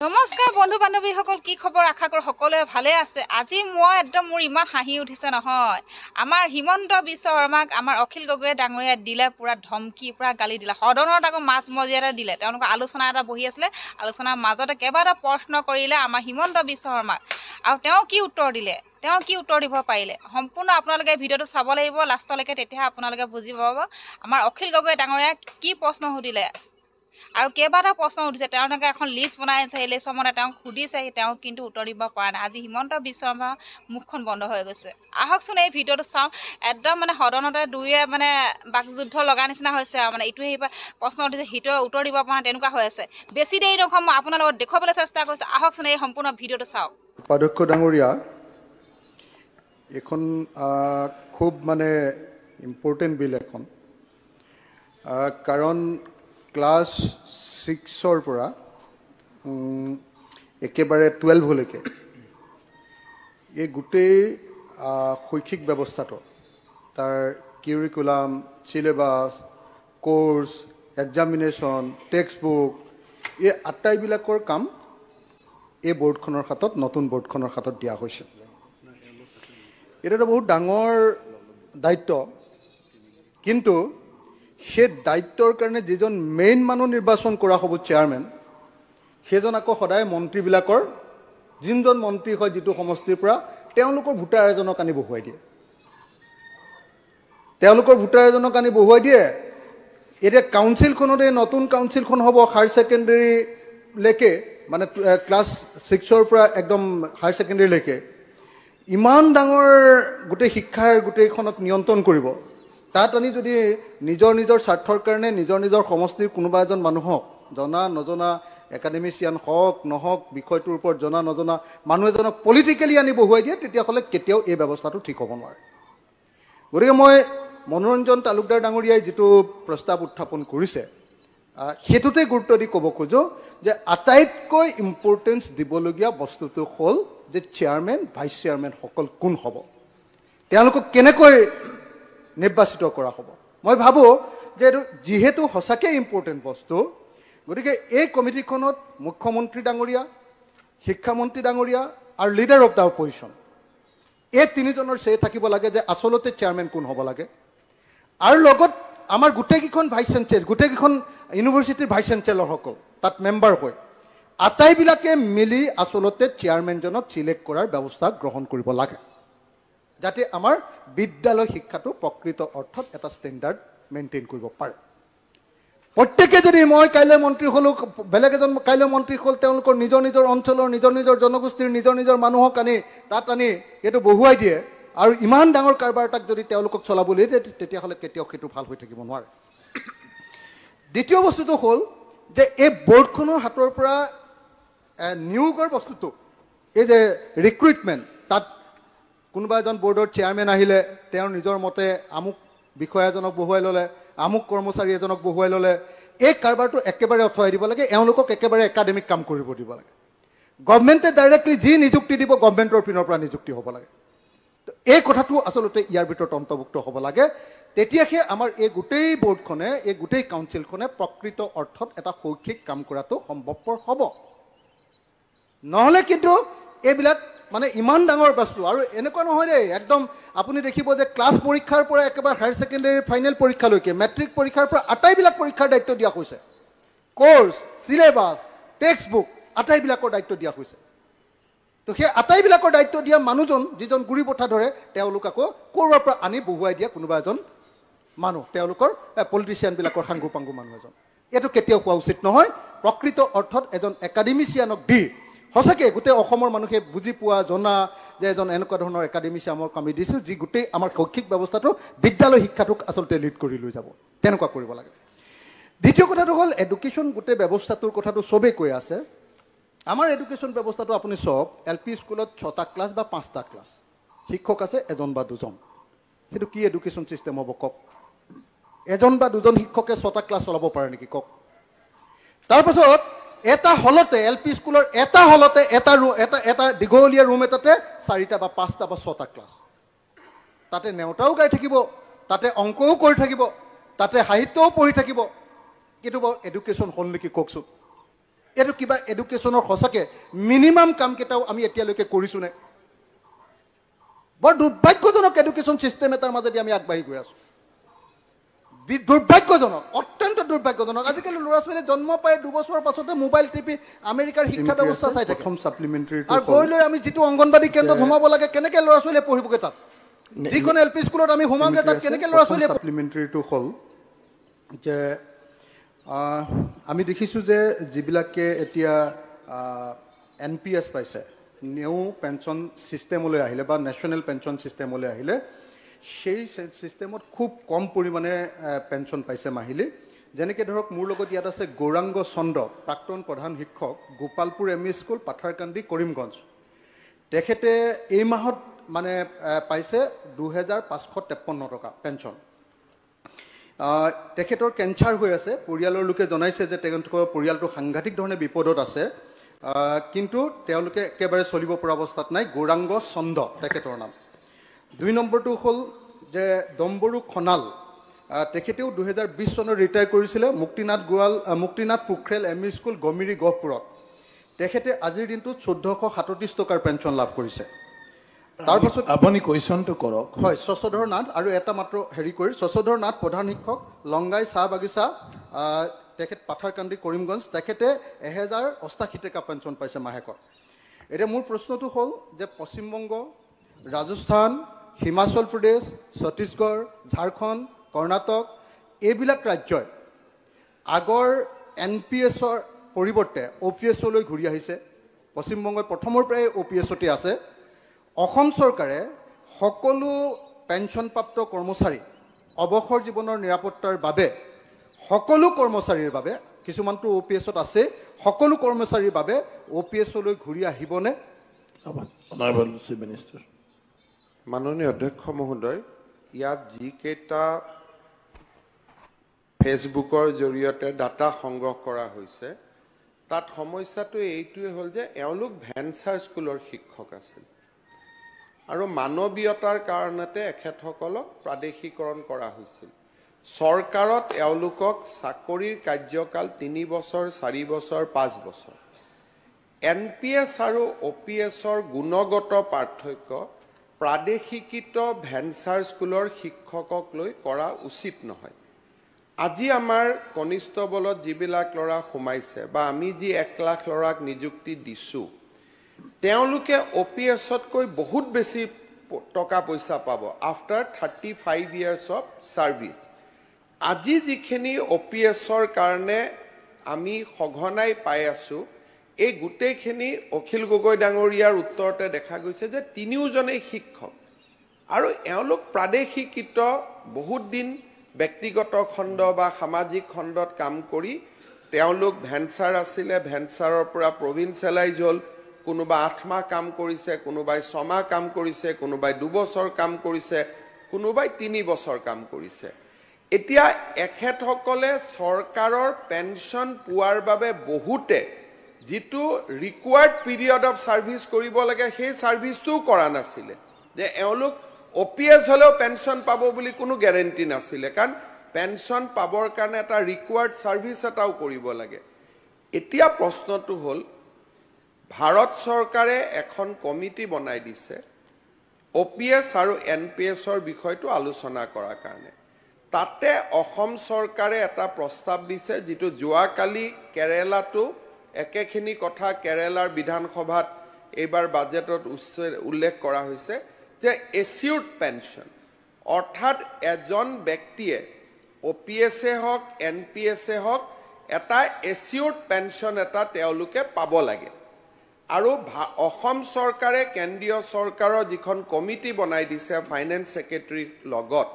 নমস্কাৰ বন্ধু বান্ধৱীসকল, কি খবৰ? আশা কৰোঁ সকলোৱে ভালে আছে। আজি মই একদম মোৰ ইমান হাঁহি উঠিছে নহয়। আমাৰ হিমন্ত বিশ্ব শৰ্মাক আমাৰ অখিল গগৈয়ে ডাঙৰীয়া দিলে পুৰা ধমকি, পুৰা গালি দিলে। সদনত আকৌ মাছ মজিয়াতে দিলে। তেওঁলোকৰ আলোচনা এটা বহি আছিলে, আলোচনাৰ মাজতে কেইবাটা প্ৰশ্ন কৰিলে আমাৰ হিমন্ত বিশ্ব শৰ্মাক, আৰু তেওঁ কি উত্তৰ দিলে, তেওঁ কি উত্তৰ দিব পাৰিলে, সম্পূৰ্ণ আপোনালোকে ভিডিঅ'টো চাব লাগিব লাষ্টলৈকে, তেতিয়াহে আপোনালোকে বুজি পাব আমাৰ অখিল গগৈ ডাঙৰীয়াক কি প্ৰশ্ন সুধিলে। আৰু কেইবাটা প্ৰশ্ন উঠিছে, তেওঁলোকে এখন লিষ্ট বনাইছে, সেই লিষ্টৰ মতে তেওঁক সুধিছে, তেওঁ কিন্তু উত্তৰ দিব পৰা নাই। আজি হিমন্ত বিশ্ব শৰ্মাৰ মুখখন বন্ধ হৈ গৈছে। আহকচোন এই ভিডিঅ'টো চাওঁ। একদম সদনতে দুয়ে বাকযুদ্ধ লগা নিচিনা হৈছে আৰু ইটোৱে সিটোৱে প্ৰশ্ন উঠিছে, সিটোৱে উত্তৰ দিব পৰা নাই, তেনেকুৱা হৈ আছে। বেছি দেৰি নকম, মই আপোনালোকক দেখুৱাবলৈ চেষ্টা কৰিছোঁ। আহকচোন এই সম্পূৰ্ণ ভিডিঅ'টো চাওক। উপাধ্যক্ষ ডাঙৰীয়া, এখন খুব ইম্পৰ্টেণ্ট বিল এখন, কাৰণ ক্লাছ 6ৰ পৰা একেবাৰে 12লৈকে এই গোটেই শৈক্ষিক ব্যৱস্থাটো, তাৰ curriculum, syllabus, course, examination, text book, এই আটাইবিলাকৰ কাম এই বোৰ্ডখনৰ হাতত, নতুন বোৰ্ডখনৰ হাতত দিয়া হৈছে। এইটো এটা বহুত ডাঙৰ দায়িত্ব, কিন্তু সেই দায়িত্বৰ কাৰণে যিজন মেইন মানুহ নিৰ্বাচন কৰা হ'ব, চেয়াৰমেন, সেইজন আকৌ সদায় মন্ত্ৰীবিলাকৰ, যোনজন মন্ত্ৰী হয় যিটো সমষ্টিৰ পৰা, তেওঁলোকৰ ভোটাৰ এজনক আনি বহুৱাই দিয়ে। এতিয়া কাউন্সিলখনত, এই নতুন কাউন্সিলখন হ'ব হায়াৰ ছেকেণ্ডেৰীলৈকে, ক্লাছ 6ৰ পৰা একদম হায়াৰ ছেকেণ্ডেৰীলৈকে, ইমান ডাঙৰ গোটেই শিক্ষাৰ গোটেইখনক নিয়ন্ত্ৰণ কৰিব। তাত আনি যদি নিজৰ স্বাৰ্থৰ কাৰণে নিজৰ সমষ্টিৰ কোনোবা এজন মানুহক, জনা নজনা একাডেমিচিয়ান হওক নহওক, বিষয়টোৰ ওপৰত জনা নজনা মানুহ এজনক পলিটিকেলি আনি বহুৱাই দিয়ে, তেতিয়াহ'লে কেতিয়াও এই ব্যৱস্থাটো ঠিক হ'ব নোৱাৰে। গতিকে মই মনোৰঞ্জন তালুকদাৰ ডাঙৰীয়াই যিটো প্ৰস্তাৱ উত্থাপন কৰিছে, সেইটোতে গুৰুত্ব দি ক'ব খোজোঁ যে আটাইতকৈ ইম্পৰ্টেঞ্চ দিবলগীয়া বস্তুটো হ'ল যে চেয়াৰমেন, ভাইচ চেয়াৰমেনসকল কোন হ'ব, তেওঁলোকক কেনেকৈ নিৰ্বাচিত কৰা হ'ব। মই ভাবোঁ যে এইটো যিহেতু সঁচাকৈ ইম্পৰ্টেণ্ট বস্তু, গতিকে এই কমিটিখনত মুখ্যমন্ত্ৰী ডাঙৰীয়া, শিক্ষামন্ত্ৰী ডাঙৰীয়া আৰু লিডাৰ অফ দ্য অপজিশ্যন, এই তিনিজনৰ চে থাকিব লাগে যে আচলতে চেয়াৰমেন কোন হ'ব লাগে। আৰু লগত আমাৰ গোটেইকেইখন ভাইচ চেঞ্চেলৰ, গোটেইকেইখন ইউনিভাৰ্চিটিৰ ভাইচ চেঞ্চেলৰসকল তাত মেম্বাৰ হৈ, আটাইবিলাকে মিলি আচলতে চেয়াৰমেনজনক চিলেক্ট কৰাৰ ব্যৱস্থা গ্ৰহণ কৰিব লাগে, যাতে আমাৰ বিদ্যালয় শিক্ষাটো প্ৰকৃত অৰ্থত এটা ষ্টেণ্ডাৰ্ড মেইনটেইন কৰিব পাৰে। প্ৰত্যেকে যদি, মই কাইলৈ মন্ত্ৰী হ'লোঁ, বেলেগ এজন কাইলৈ মন্ত্ৰী হ'ল, তেওঁলোকৰ নিজৰ অঞ্চলৰ, নিজৰ জনগোষ্ঠীৰ নিজৰ মানুহক আনি তাত আনি এইটো বহুৱাই দিয়ে, আৰু ইমান ডাঙৰ কাৰবাৰ এটাক যদি তেওঁলোকক চলাবলৈ দিয়ে, তেতিয়াহ'লে কেতিয়াও সেইটো ভাল হৈ থাকিব নোৱাৰে। দ্বিতীয় বস্তুটো হ'ল যে এই বৰ্ডখনৰ হাতৰ পৰা নিয়োগৰ বস্তুটো, এই যে ৰিক্ৰুইটমেণ্ট, তাত কোনোবা এজন বৰ্ডৰ চেয়াৰমেন আহিলে, তেওঁৰ নিজৰ মতে আমুক বিষয়া এজনক বহুৱাই ল'লে, আমুক কৰ্মচাৰী এজনক বহুৱাই ল'লে, এই কাৰবাৰটো একেবাৰে আঁতৰাই দিব লাগে। এওঁলোকক একেবাৰে একাডেমিক কাম কৰিব দিব লাগে। গভৰ্ণমেণ্টে ডাইৰেক্টলি যি নিযুক্তি দিব, গভৰ্ণমেণ্টৰ পিনৰ পৰা নিযুক্তি হ'ব লাগে। এই কথাটো আচলতে ইয়াৰ ভিতৰত অন্তৰ্ভুক্ত হ'ব লাগে। তেতিয়াহে আমাৰ এই গোটেই বৰ্ডখনে, এই গোটেই কাউন্সিলখনে প্ৰকৃত অৰ্থত এটা শৈক্ষিক কাম কৰাটো সম্ভৱপৰ হ'ব। নহ'লে কিন্তু এইবিলাক ইমান ডাঙৰ বস্তু, আৰু এনেকুৱা নহয় দেই, একদম আপুনি দেখিব যে ক্লাছ পৰীক্ষাৰ পৰা একেবাৰে হায়াৰ ছেকেণ্ডেৰীৰ ফাইনেল পৰীক্ষালৈকে, মেট্ৰিক পৰীক্ষাৰ পৰা আটাইবিলাক পৰীক্ষাৰ দায়িত্ব দিয়া হৈছে। কোৰ্চ, চিলেবাছ, টেক্সট বুক, আটাইবিলাকৰ দায়িত্ব দিয়া হৈছে। তো সেই আটাইবিলাকৰ দায়িত্ব দিয়া মানুহজন, যিজন গুৰি পঠা ধৰে, তেওঁলোক আকৌ ক'ৰবাৰ পৰা আনি বহুৱাই দিয়া কোনোবা এজন মানুহ, তেওঁলোকৰ পলিটিচিয়ানবিলাকৰ সাংগু পাংগু মানুহ এজন। এইটো কেতিয়াও হোৱা উচিত নহয়। প্ৰকৃত অৰ্থত এজন একাডেমিচিয়ানক দি, সঁচাকৈ গোটেই অসমৰ মানুহে বুজি পোৱা, জনা যে এজন এনেকুৱা ধৰণৰ একাডেমিচিয়ানক আমি দিছোঁ, যি গোটেই আমাৰ শৈক্ষিক ব্যৱস্থাটো, বিদ্যালয় শিক্ষাটোক আচলতে লিড কৰি লৈ যাব। তেনেকুৱা কৰিব লাগে। দ্বিতীয় কথাটো হ'ল এডুকেশ্যন, গোটেই ব্যৱস্থাটোৰ কথাটো চবেই কৈ আছে। আমাৰ এডুকেশ্যন ব্যৱস্থাটো আপুনি চাওক, LP স্কুলত 6টা ক্লাছ বা 5টা ক্লাছ, শিক্ষক আছে এজন বা দুজন। সেইটো কি এডুকেশ্যন ছিষ্টেম হ'ব কওক? এজন বা দুজন শিক্ষকে 6টা ক্লাছ চলাব পাৰে নেকি কওক? তাৰপাছত এটা হলতে, LP স্কুলৰ এটা হলতে, এটা দীঘলীয়া ৰুম এটাতে 4টা বা 5টা বা 6টা ক্লাছ। তাতে নেওতাও গাই থাকিব, তাতে অংকও কৰি থাকিব, তাতে সাহিত্যও পঢ়ি থাকিব, কিন্তু এডুকেশ্যন হ'ল নেকি কওকচোন? এইটো কিবা এডুকেশ্যনৰ সঁচাকৈ মিনিমাম কামকেইটাও আমি এতিয়ালৈকে কৰিছোঁনে? বৰ দুৰ্ভাগ্যজনক এডুকেশ্যন ছিষ্টেম এটাৰ মাজেদি আমি আগবাঢ়ি গৈ আছোঁ। দুৰ্ভাগ্যজনক, অত্যন্ত দুৰ্ভাগ্যজনক। আজিকালি ল'ৰা ছোৱালীয়ে জন্ম পাই 2 বছৰৰ পাছতে মোবাইল টিপি আমেৰিকাৰ শিক্ষা ব্যৱস্থা চাই থাকে। আৰু গৈ লৈ আমি যিটো অংগনবাদী কেন্দ্ৰত সোমাব লাগে, কেনেকৈ ল'ৰা ছোৱালীয়ে পঢ়িবগৈ তাত? যিখন LP স্কুলত আমি সোমাওঁগৈ তাত কেনেকৈ ল'ৰা ছোৱালীয়ে? ছাপ্লিমেণ্টাৰীটো হ'ল যে আমি দেখিছোঁ যে যিবিলাকে এতিয়া NPS পাইছে, নিউ পেঞ্চন ছিষ্টেমলৈ আহিলে বা নেশ্যনেল পেঞ্চন ছিষ্টেমলৈ আহিলে, সেই ছিষ্টেমত খুব কম পৰিমাণে পেঞ্চন পাইছে মাহিলী। যেনেকৈ ধৰক মোৰ লগত ইয়াত আছে গৌৰাংগ চন্দ্ৰ, প্ৰাক্তন প্ৰধান শিক্ষক, গোপালপুৰ ME স্কুল, পাথাৰকান্দি, কৰিমগঞ্জ। তেখেতে এই মাহত মানে পাইছে 2553 টকা পেঞ্চন। তেখেতৰ কেঞ্চাৰ হৈ আছে। পৰিয়ালৰ লোকে জনাইছে যে তেওঁলোকৰ পৰিয়ালটো সাংঘাতিক ধৰণে বিপদত আছে, কিন্তু তেওঁলোকে একেবাৰে চলিব পৰা অৱস্থাত নাই। গৌৰাংগ চন্দ্ৰ তেখেতৰ নাম। 2 নম্বৰটো হ'ল যে ডম্বৰু খনাল, তেখেতেও 2020 চনত ৰিটায়াৰ কৰিছিলে, মুক্তিনাথ পোখৰেল ME স্কুল, গমিৰি, গহপুৰত। তেখেতে আজিৰ দিনটোত 1437 টকাৰ পেঞ্চন লাভ কৰিছে। তাৰপাছত আপুনি কুৱেশ্যনটো কৰক। হয়, শশধৰ নাথ আৰু এটা মাত্ৰ হেৰি কৰি, শশধৰ নাথ প্ৰধান শিক্ষক, লংগাই চাহ বাগিচা, তেখেত পাথাৰকান্দি, কৰিমগঞ্জ। তেখেতে 1080 টকা পেঞ্চন পাইছে মাহেকত। এতিয়া মোৰ প্ৰশ্নটো হ'ল যে পশ্চিমবংগ, ৰাজস্থান, হিমাচল প্ৰদেশ, ছত্তীশগড়, ঝাৰখণ্ড, কৰ্ণাটক, এইবিলাক ৰাজ্যই আগৰ NPSৰ পৰিৱৰ্তে OPSলৈ ঘূৰি আহিছে। পশ্চিমবংগই প্ৰথমৰ পৰাই OPSতে আছে। অসম চৰকাৰে সকলো পেঞ্চনপ্ৰাপ্ত কৰ্মচাৰী অৱসৰ জীৱনৰ নিৰাপত্তাৰ বাবে সকলো কৰ্মচাৰীৰ বাবে, কিছুমানটো OPSত আছে, সকলো কৰ্মচাৰীৰ বাবে OPSলৈ ঘূৰি আহিবনে? মাননীয় অধ্যক্ষ মহোদয়, ইয়াত যিকেইটা ফেচবুকৰ জৰিয়তে ডাটা সংগ্ৰহ কৰা হৈছে, তাত সমস্যাটো এইটোৱে হ'ল যে এওঁলোক ভেঞ্চাৰ স্কুলৰ শিক্ষক আছিল আৰু মানৱীয়তাৰ কাৰণতে এখেতসকলক প্ৰাদেশিকৰণ কৰা হৈছিল। চৰকাৰত এওঁলোকক চাকৰিৰ কাৰ্যকাল 3 বছৰ, 4 বছৰ, 5 বছৰ। NPS আৰু OPSৰ গুণগত পাৰ্থক্য প্ৰাদেশিকিত ভেঞ্চাৰ স্কুলৰ শিক্ষকক লৈ কৰা উচিত নহয়। আজি আমাৰ কনিষ্টবলত যিবিলাক ল'ৰা সোমাইছে বা আমি যি 1 লাখ ল'ৰাক নিযুক্তি দিছোঁ, তেওঁলোকে OPSতকৈ বহুত বেছি টকা পইচা পাব আফটাৰ 35 years অফ ছাৰ্ভিচ। আজি যিখিনি OPSৰ কাৰণে আমি সঘনাই পাই আছোঁ, এই গোটেইখিনি অখিল গগৈ ডাঙৰীয়াৰ উত্তৰতে দেখা গৈছে যে তিনিওজনেই শিক্ষক আৰু এওঁলোক প্ৰাদেশিকিত বহুত দিন ব্যক্তিগত খণ্ড বা সামাজিক খণ্ডত কাম কৰি তেওঁলোক ভেঞ্চাৰ আছিলে, ভেঞ্চাৰৰ পৰা প্ৰভিন্সিয়েলাইজ হ'ল। কোনোবা 8 মাহ কাম কৰিছে, কোনোবাই 6 মাহ কাম কৰিছে, কোনোবাই 2 বছৰ কাম কৰিছে, কোনোবাই 3 বছৰ কাম কৰিছে। এতিয়া এখেতসকলে চৰকাৰৰ পেঞ্চন পোৱাৰ বাবে বহুতে যিটো ৰিকুৱাৰ্ড পিৰিয়ড অফ ছাৰ্ভিচ কৰিব লাগে, সেই ছাৰ্ভিচটোও কৰা নাছিলে। যে এওঁলোক OPS হ'লেও পেঞ্চন পাব বুলি কোনো গেৰেণ্টি নাছিলে, কাৰণ পেঞ্চন পাবৰ কাৰণে এটা ৰিকুৱাৰ্ড ছাৰ্ভিচ এটাও কৰিব লাগে। এতিয়া প্ৰশ্নটো হ'ল, ভাৰত চৰকাৰে এখন কমিটি বনাই দিছে OPS আৰু NPSৰ বিষয়টো আলোচনা কৰাৰ কাৰণে। তাতে অসম চৰকাৰে এটা প্ৰস্তাৱ দিছে, যিটো যোৱাকালি কেৰেলাটো একেখিনি কথা কেৰেলাৰ বিধানসভাত এইবাৰ বাজেটত উল্লেখ কৰা হৈছে যে এচিউৰ্ড পেঞ্চন, অৰ্থাৎ এজন ব্যক্তিয়ে OPSে হওক NPSে হওক এটা এচিউৰ্ড পেঞ্চন এটা তেওঁলোকে পাব লাগে। আৰু অসম চৰকাৰে কেন্দ্ৰীয় চৰকাৰৰ যিখন কমিটি বনাই দিছে ফাইনেন্স ছেক্ৰেটাৰীৰ লগত,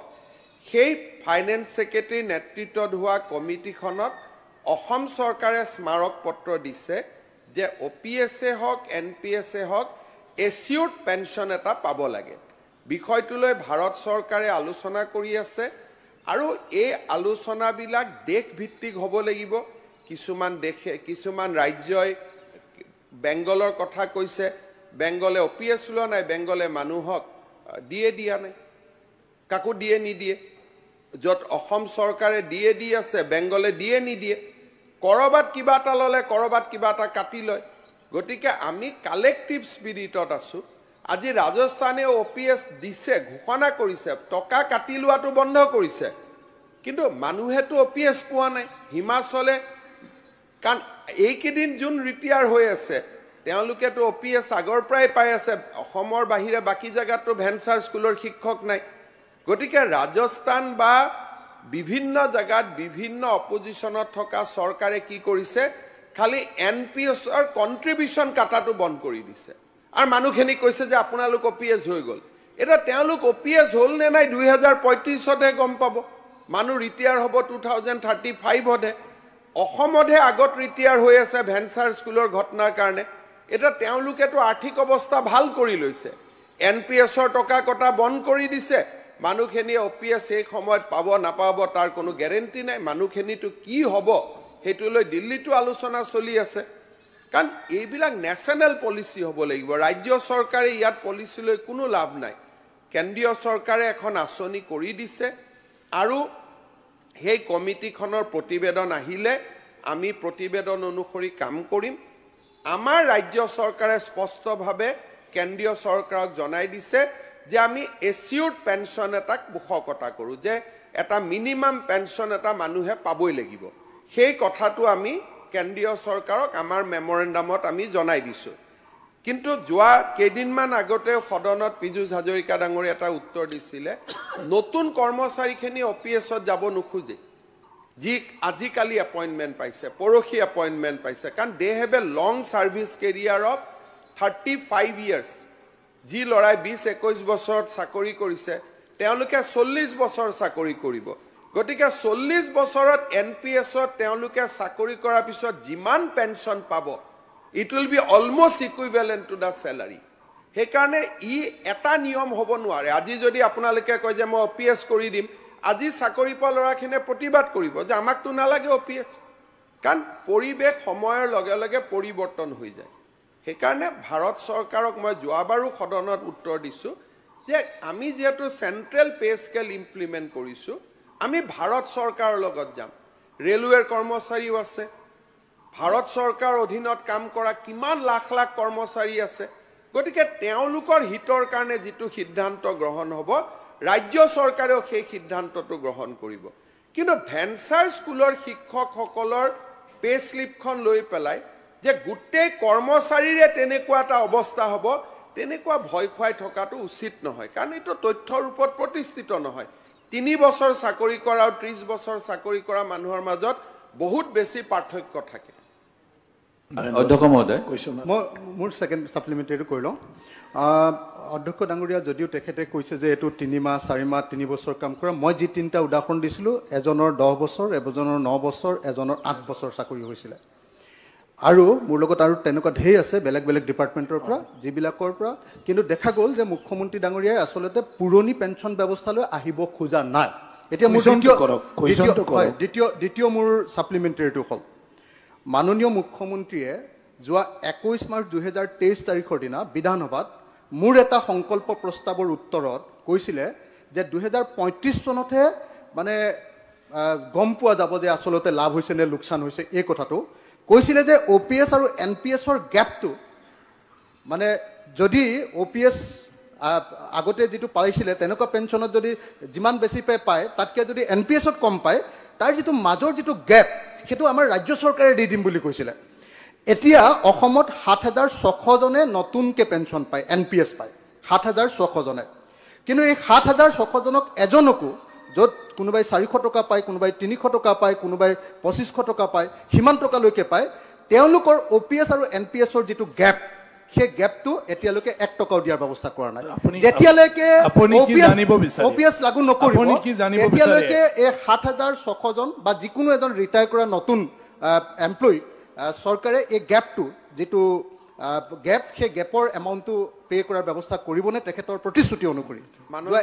সেই ফাইনেন্স ছেক্ৰেটাৰীৰ নেতৃত্বত হোৱা কমিটিখনত অসম চৰকাৰে স্মাৰক পত্ৰ দিছে যে OPSে হওক NPSে হওক এচিউৰ্ড পেঞ্চন এটা পাব লাগে। বিষয়টোলৈ ভাৰত চৰকাৰে আলোচনা কৰি আছে আৰু এই আলোচনাবিলাক দেশভিত্তিক হ'ব লাগিব। কিছুমান ৰাজ্যই বেংগলৰ কথা কৈছে, বেংগলে OPS লোৱা নাই, বেংগলে মানুহক দিয়া নাই, কাকো দিয়ে নিদিয়ে। য'ত অসম চৰকাৰে দি আছে, বেংগলে নিদিয়ে। কৰবাত কিবা এটা ল'লে কৰবাত কিবা এটা কাটি লয় গতিকে আমি কালেক্টিভ স্পিৰিটত আছো আজি ৰাজস্থানে OPS দিছে ঘোষণা কৰিছে টকা কাটি লোৱাটো বন্ধ কৰিছে কিন্তু মানুহেতো OPS পোৱা নাই হিমাচলে কাৰণ এইকেইদিন যোন ৰিটায়াৰ হৈ আছে তেওঁলোকেতো OPS আগৰ পৰাই পাই আছে অসমৰ বাহিৰে বাকি জায়গাতো ভেঞ্চাৰ স্কুলৰ শিক্ষক নাই গতিকে ৰাজস্থান বা বিভিন্ন জায়গাত বিভিন্ন অপজিশনত থকা চৰকাৰে কি কৰিছে খালি NPSৰ কন্ট্ৰিবিউশন কাটাটো বন্ধ কৰি দিছে আৰু মানুহখিনি কৈছে যে আপোনালোক OPS হৈ গল এটা তেওঁলোক OPS হল নে নাই 2035 তে গম পাব মানুহ ৰিটায়াৰ হ'ব 2035 হতে অসমতে আগত ৰিটায়াৰ হৈ আছে ভেঞ্চাৰ স্কুলৰ ঘটনাৰ কাৰণে এটা তেওঁলোকেতো আৰ্থিক অৱস্থা ভাল কৰি লৈছে NPSৰ টকা কটা বন্ধ কৰি দিছে মানুহখিনি OPS এই সময়ত পাব নাপাব তাৰ কোনো গ্যাৰান্টি নাই মানুহখিনিটো কি হ'ব হেতুলৈ দিল্লীটো আলোচনা চলি আছে কাৰণ এইবিলাক ন্যাশনাল পলিসি হ'ব লাগিব ৰাজ্য চৰকাৰে ইয়াত পলিসি লৈ কোনো লাভ নাই কেন্দ্ৰীয় চৰকাৰে এখন আঁচনি কৰি দিছে আৰু সেই কমিটিখনৰ প্ৰতিবেদন আহিলে আমি প্ৰতিবেদন অনুসৰি কাম কৰিম আমাৰ ৰাজ্য চৰকাৰে স্পষ্টভাৱে কেন্দ্ৰীয় চৰকাৰক জনাই দিছে যে আমি এচিউৰ্ড পেনশন এটাক মুখকতা কৰো যে এটা মিনিমাম পেনশন এটা মানুহে পাবই লাগিব সেই কথাটো আমি কেন্দ্ৰীয় চৰকাৰক আমাৰ মেমৰেন্ডামত আমি জনাই দিছো কিন্তু যোৱা কেইদিনমান আগতে সদনত পীযুষ হাজৰিকা ডাঙৰীয়া এটা উত্তৰ দিছিলে নতুন কৰ্মচাৰীখিনি OPSত যাব নোখোজে যি আজিকালি এপইন্টমেন্ট পাইছে পৰখি এপইন্টমেন্ট পাইছে কাৰণ they have a long service career of 35 years যি লৰাই 20-21 বছৰত চাকৰি কৰিছে তেওঁলোকে 40 বছৰ চাকৰি কৰিব গতিকে 40 বছৰত NPSত তেওঁলোকে চাকৰি কৰাৰ পিছত যিমান পেনশন পাব it will be almost equivalent to the salary হেকাৰণে ই এটা নিয়ম হ'ব নোৱাৰে আজি যদি আপোনালোকে কয় যে মই OPS কৰি দিম আজি চাকৰি পোৱা লৰাখিনে প্ৰতিবাদ কৰিব যে আমাকতো নালাগে OPS কাৰণ পৰিবেশ সময়ৰ লগে লগে পৰিৱৰ্তন হৈ যায় হেকাৰণে ভাৰত চৰকাৰক মই যোৱাবাৰো সদনত উত্তৰ দিছো যে আমি যেহেতু সেন্ট্ৰেল পে স্কেল ইমপ্লিমেন্ট কৰিছো আমি ভাৰত চৰকাৰৰ লগত যাম ৰেলৱেৰ কৰ্মচাৰীও আছে ভাৰত চৰকাৰ অধীনত কাম কৰা কিমান লাখ লাখ কৰ্মচাৰী আছে গতিকে তেওঁলোকৰ হিতৰ কাৰণে যেটো সিদ্ধান্ত গ্ৰহণ হ'ব ৰাজ্য চৰকাৰেও সেই সিদ্ধান্তটো গ্ৰহণ কৰিব কিন্তু ভেঞ্চাৰ স্কুলৰ শিক্ষকসকলৰ পে স্লিপখন লৈ পেলাই যে গুটেই কৰ্মচাৰীৰে তেনেকুৱা এটা অৱস্থা হ'ব তেনেকুৱা ভয় খুৱাই থকাটো উচিত নহয় কাৰণ এটো তথ্যৰ ওপৰত প্ৰতিষ্ঠিত নহয় 3 বছৰ চাকৰি কৰা আৰু 30 বছৰ চাকৰি কৰা মানুহৰ মাজত বহুত বেছি পাৰ্থক্য থাকে অধ্যক্ষ মহোদয় মই মোৰ সেকেন্ড সাপ্লিমেন্টাৰী কৰি লওঁ অধ্যক্ষ ডাঙৰীয়া যদিও তেখেতে কৈছে যে এটো 3 মাহ 4 মাহ 3 বছৰ কাম কৰা মই যি তিনটা উদাহৰণ দিছিলো এজনৰ 10 বছৰ এজনৰ 9 বছৰ এজনৰ 8 বছৰ চাকৰি হৈছিল আৰু মোৰ লগত আৰু তেনেকুৱা ঢেৰ আছে বেলেগ বেলেগ ডিপাৰ্টমেন্টৰ পৰা যিবিলাকৰ পৰা কিন্তু দেখা গ'ল যে মুখ্যমন্ত্ৰী ডাঙৰীয়াই আসলতে পুৰণি পেনশন ব্যৱস্থালৈ আহিব খোজা নাই এতিয়া মোৰ দ্বিতীয় মোৰ সাপ্লিমেন্টাৰীটো হ'ল মাননীয় মুখ্যমন্ত্ৰীয়ে যোৱা 21 মাৰ্চ 2023 তাৰিখৰ দিনা বিধানসভাত মোৰ এটা সংকল্প প্ৰস্তাৱৰ উত্তৰত কৈছিলে যে 2035 চনতহে মানে গম পোৱা যাব যে আসলতে লাভ হৈছে নে লোকসান হৈছে এই কথাটো কৈছিলে যে OPS আৰু NPSৰ গ্যাপটো মানে যদি OPS আগতে যেটো পাইছিলে তেনেকুৱা পেনশনত যদি যিমান বেছি পায় তাতকৈ যদি NPSত কম পায় তাৰ যেটো মাজৰ যেটো গ্যাপ হেতু আমাৰ ৰাজ্য চৰকাৰে দি দিম বুলি কৈছিলে এতিয়া অসমত 7600 জনে নতুনকে পেনশন পায় NPS পায় 7600 জনে কিন্তু এই 7600 জনক এজনকো যত কোনোবাই 400 টকা পায় কোনোবাই 300 টকা পায় কোনোবাই 2500 টকা পায় হিমান টকা লৈকে পায় তেওঁলোকৰ OPS আৰু NPSৰ যেটো গ্যাপ সেই গ্যাপটো এতিয়ালৈকে 1 টকাও দিয়াৰ ব্যৱস্থা কৰা নাই যেতিয়ালৈকে OPS লাগু নকৰিব এতিয়ালৈকে এই 7600 জন বা যিকোনো এজন ৰিটায়াৰ কৰা নতুন এমপ্লয়ি চৰকাৰে এই গ্যাপটো যেটো গ্যাপ সেই গ্যাপৰ এমাউন্টটো পে কৰাৰ ব্যৱস্থা কৰিবনে তেখেতৰ প্ৰতিশ্ৰুতি অনুসৰি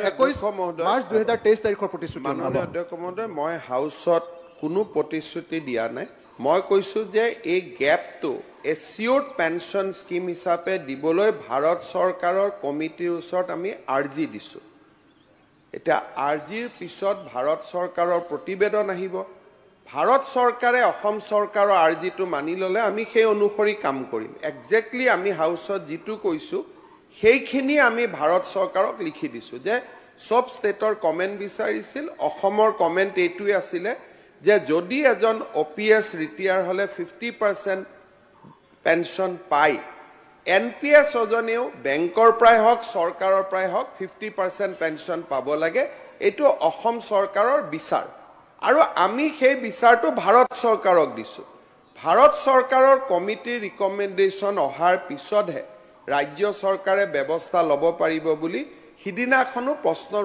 21 মাৰ্চ 2023 তাৰিখৰ প্ৰতিশ্ৰুতি মাননীয় অধ্যক্ষ মহোদয় মই হাউসত কোনো প্ৰতিশ্ৰুতি দিয়া নাই মই কৈছো যে এই গ্যাপটো এচিউৰ্ড পেনশন স্কিম হিচাপে দিবলৈ ভাৰত চৰকাৰৰ কমিটিৰ ওচৰত আমি আৰ্জি দিছো এটা আৰ্জিৰ পিছত ভাৰত চৰকাৰৰ প্ৰতিবেদন আহিব ভাৰত চৰকাৰে অসম চৰকাৰৰ আৰ্জিটো মানি ল'লে আমি সেই অনুসৰি কাম কৰিম একজেক্টলি আমি হাউচত যিটো কৈছোঁ সেইখিনি আমি ভাৰত চৰকাৰক লিখি দিছোঁ যে সব ষ্টেটৰ কমেণ্ট বিচাৰিছিল অসমৰ কমেণ্ট এইটোৱে আছিলে যে যদি এজন OPS ৰিটায়াৰ হ'লে 50% পেনশ্যন পায় NPS অজনেও বেংকৰ পৰাই হওক চৰকাৰৰ পৰাই হওক 50% পেনশ্যন পাব লাগে এইটো অসম চৰকাৰৰ বিচাৰ আৰু আমি সেই বিচাৰটো ভাৰত চৰকাৰক দিছোঁ ভাৰত চৰকাৰৰ কমিটিৰ ৰিকমেণ্ডেশ্যন অহাৰ পিছতহে ৰাজ্য চৰকাৰে ব্যৱস্থা ল'ব পাৰিব বুলি সিদিনাখনো প্ৰশ্নৰ